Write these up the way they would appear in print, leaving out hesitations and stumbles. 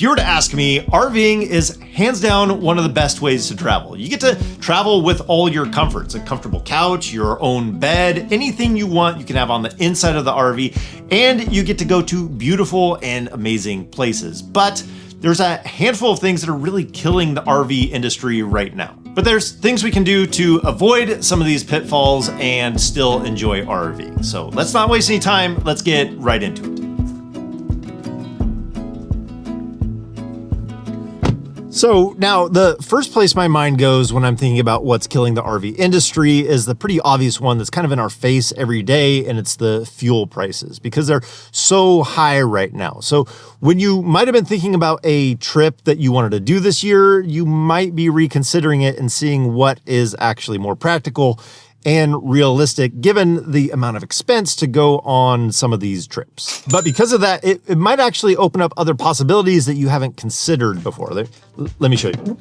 If you were to ask me, RVing is hands down one of the best ways to travel. You get to travel with all your comforts, a comfortable couch, your own bed, anything you want you can have on the inside of the RV, and you get to go to beautiful and amazing places. But there's a handful of things that are really killing the RV industry right now. But there's things we can do to avoid some of these pitfalls and still enjoy RVing. So let's not waste any time, let's get right into it. So now the first place my mind goes when I'm thinking about what's killing the RV industry is the pretty obvious one that's kind of in our face every day, and it's the fuel prices because they're so high right now. So when you might have been thinking about a trip that you wanted to do this year, you might be reconsidering it and seeing what is actually more practical and realistic given the amount of expense to go on some of these trips. But because of that, it might actually open up other possibilities that you haven't considered before. Let me show you.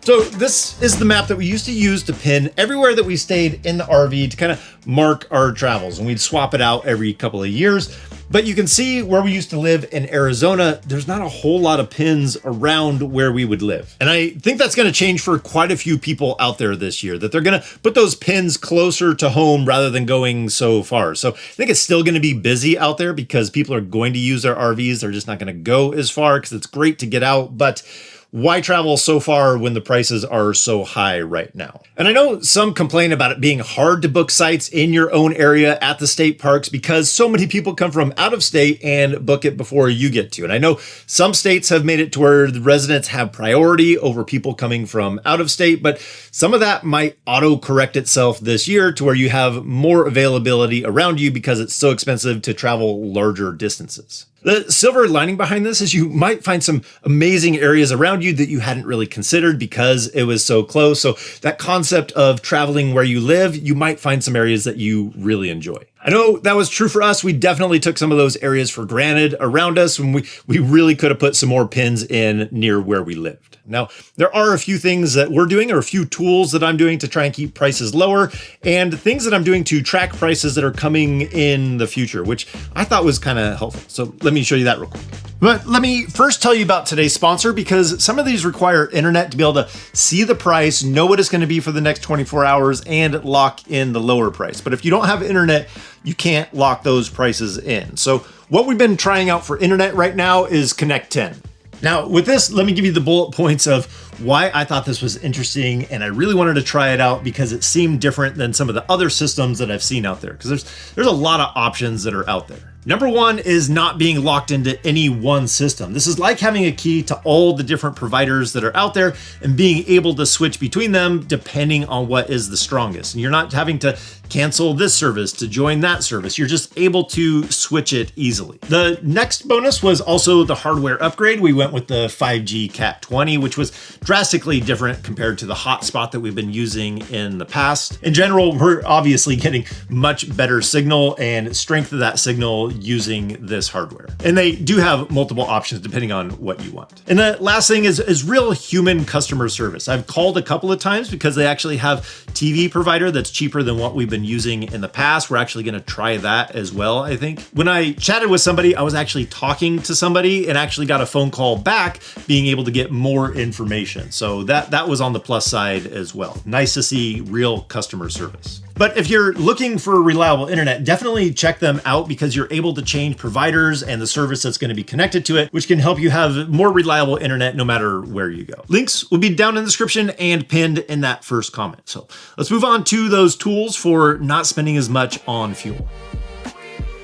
So this is the map that we used to use to pin everywhere that we stayed in the RV to kind of mark our travels, and we'd swap it out every couple of years. But you can see where we used to live in Arizona, there's not a whole lot of pins around where we would live. And I think that's going to change for quite a few people out there this year, that they're going to put those pins closer to home rather than going so far. So I think it's still going to be busy out there because people are going to use their RVs. They're just not going to go as far because it's great to get out, but why travel so far when the prices are so high right now? And I know some complain about it being hard to book sites in your own area at the state parks because so many people come from out of state and book it before you get to. And I know some states have made it to where the residents have priority over people coming from out of state, but some of that might auto-correct itself this year to where you have more availability around you because it's so expensive to travel larger distances. The silver lining behind this is you might find some amazing areas around you that you hadn't really considered because it was so close. So that concept of traveling where you live, you might find some areas that you really enjoy. I know that was true for us. We definitely took some of those areas for granted around us when we really could have put some more pins in near where we lived. Now, there are a few things that we're doing, or a few tools that I'm doing to try and keep prices lower, and things that I'm doing to track prices that are coming in the future, which I thought was kind of helpful. So let me show you that real quick. But let me first tell you about today's sponsor, because some of these require internet to be able to see the price, know what it's going to be for the next 24 hours, and lock in the lower price. But if you don't have internet, you can't lock those prices in. So what we've been trying out for internet right now is Connect 10. Now with this, let me give you the bullet points of why I thought this was interesting, and I really wanted to try it out because it seemed different than some of the other systems that I've seen out there, because there's a lot of options that are out there. Number one is not being locked into any one system. This is like having a key to all the different providers that are out there and being able to switch between them depending on what is the strongest. And you're not having to cancel this service to join that service. You're just able to switch it easily. The next bonus was also the hardware upgrade. We went with the 5G Cat 20, which was drastically different compared to the hotspot that we've been using in the past. In general, we're obviously getting much better signal and strength of that signal using this hardware. And they do have multiple options depending on what you want. And the last thing is real human customer service. I've called a couple of times because they actually have TV provider that's cheaper than what we've been using in the past. We're actually going to try that as well, I think. When I chatted with somebody, I was actually talking to somebody and actually got a phone call back being able to get more information. So that was on the plus side as well. Nice to see real customer service. But if you're looking for reliable internet, definitely check them out because you're able to change providers and the service that's going to be connected to it, which can help you have more reliable internet no matter where you go. Links will be down in the description and pinned in that first comment. So let's move on to those tools for not spending as much on fuel.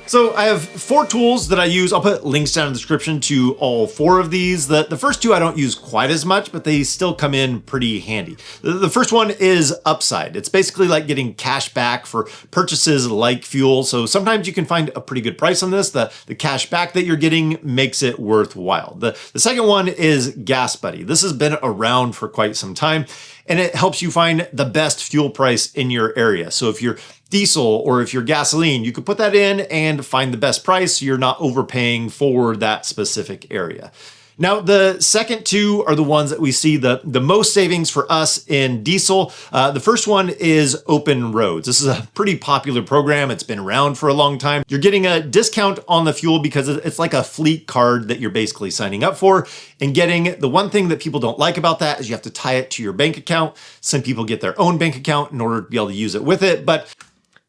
So I have 4 tools that I use. I'll put links down in the description to all 4 of these. The first 2 I don't use quite as much, but they still come in pretty handy. The first one is Upside. It's basically like getting cash back for purchases like fuel. So sometimes you can find a pretty good price on this. The cash back that you're getting makes it worthwhile. The second one is Gas Buddy. This has been around for quite some time, and it helps you find the best fuel price in your area. So if you're diesel or if you're gasoline, you could put that in and find the best price so you're not overpaying for that specific area. Now, the second two are the ones that we see the most savings for us in diesel. The first one is Open Roads. This is a pretty popular program. It's been around for a long time. You're getting a discount on the fuel because it's like a fleet card that you're basically signing up for and getting. The one thing that people don't like about that is you have to tie it to your bank account. Some people get their own bank account in order to be able to use it with it, but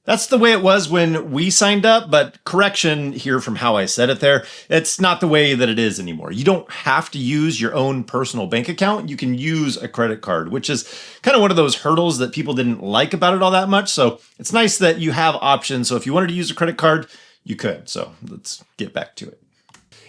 that's the way it was when we signed up, but correction here from how I said it there, it's not the way that it is anymore. You don't have to use your own personal bank account. You can use a credit card, which is kind of one of those hurdles that people didn't like about it all that much. So it's nice that you have options. So if you wanted to use a credit card, you could. So let's get back to it.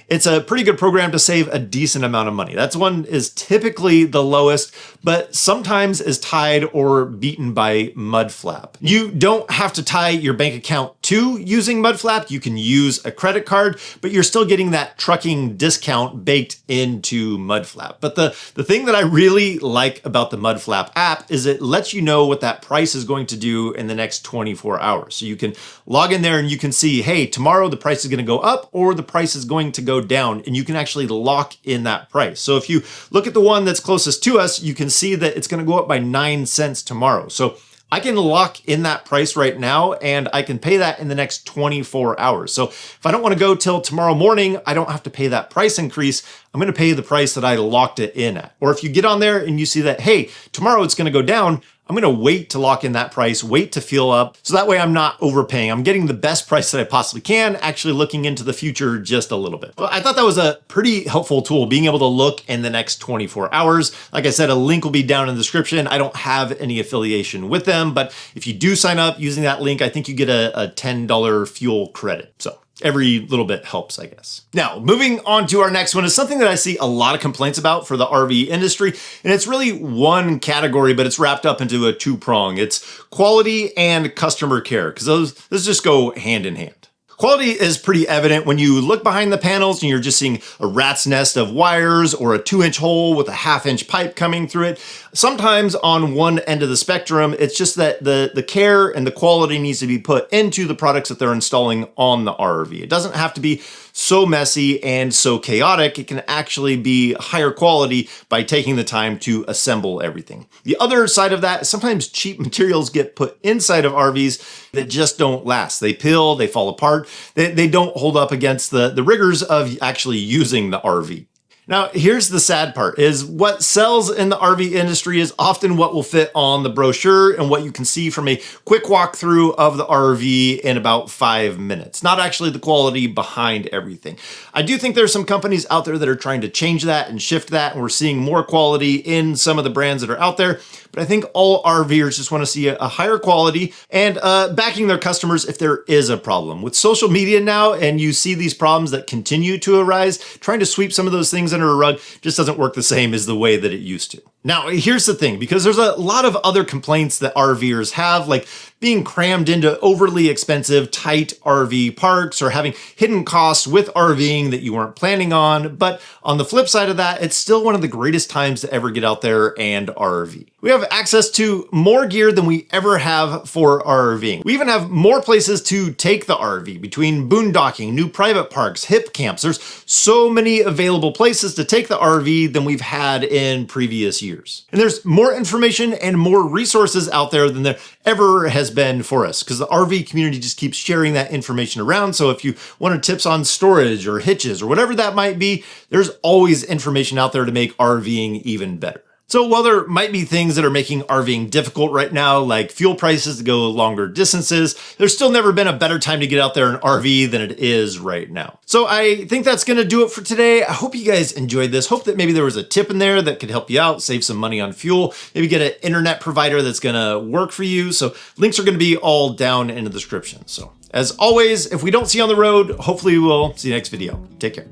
It's a pretty good program to save a decent amount of money. That's one is typically the lowest, but sometimes is tied or beaten by Mudflap. You don't have to tie your bank account to using Mudflap. You can use a credit card, but you're still getting that trucking discount baked into Mudflap. But the thing that I really like about the Mudflap app is it lets you know what that price is going to do in the next 24 hours. So you can log in there and you can see, hey, tomorrow the price is going to go up or the price is going to go down, and you can actually lock in that price. So if you look at the one that's closest to us, you can see that it's going to go up by 9 cents tomorrow. So I can lock in that price right now and I can pay that in the next 24 hours. So if I don't want to go till tomorrow morning, I don't have to pay that price increase. I'm going to pay the price that I locked it in at. Or if you get on there and you see that, hey, tomorrow it's going to go down, I'm going to wait to lock in that price, wait to fill up. So that way I'm not overpaying. I'm getting the best price that I possibly can, actually looking into the future just a little bit. Well, I thought that was a pretty helpful tool, being able to look in the next 24 hours. Like I said, a link will be down in the description. I don't have any affiliation with them, but if you do sign up using that link, I think you get a $10 fuel credit. So every little bit helps, I guess. Now, moving on to our next one is something that I see a lot of complaints about for the RV industry, and it's really one category, but it's wrapped up into a two-prong. It's quality and customer care, because those just go hand in hand. Quality is pretty evident when you look behind the panels and you're just seeing a rat's nest of wires or a 2-inch hole with a 1/2-inch pipe coming through it. Sometimes on one end of the spectrum, it's just that the care and the quality needs to be put into the products that they're installing on the RV. It doesn't have to be so messy and so chaotic. It can actually be higher quality by taking the time to assemble everything. The other side of that is sometimes cheap materials get put inside of RVs that just don't last. They peel, they fall apart. They don't hold up against the rigors of actually using the RV. Now, here's the sad part, is what sells in the RV industry is often what will fit on the brochure and what you can see from a quick walkthrough of the RV in about 5 minutes, not actually the quality behind everything. I do think there's some companies out there that are trying to change that and shift that, and we're seeing more quality in some of the brands that are out there, but I think all RVers just want to see a higher quality and backing their customers if there is a problem. With social media now, and you see these problems that continue to arise, trying to sweep some of those things under a rug just doesn't work the same as the way that it used to. Now, here's the thing, because there's a lot of other complaints that RVers have, like being crammed into overly expensive, tight RV parks or having hidden costs with RVing that you weren't planning on. But on the flip side of that, it's still one of the greatest times to ever get out there and RV. We have access to more gear than we ever have for RVing. We even have more places to take the RV, between boondocking, new private parks, hip camps. There's so many available places to take the RV than we've had in previous years. And there's more information and more resources out there than there ever has been for us, because the RV community just keeps sharing that information around. So if you wanted tips on storage or hitches or whatever that might be, there's always information out there to make RVing even better. So while there might be things that are making RVing difficult right now, like fuel prices to go longer distances, there's still never been a better time to get out there in RV than it is right now. So I think that's going to do it for today. I hope you guys enjoyed this. Hope that maybe there was a tip in there that could help you out, save some money on fuel, maybe get an internet provider that's going to work for you. So links are going to be all down in the description. So as always, if we don't see you on the road, hopefully we'll see you next video. Take care.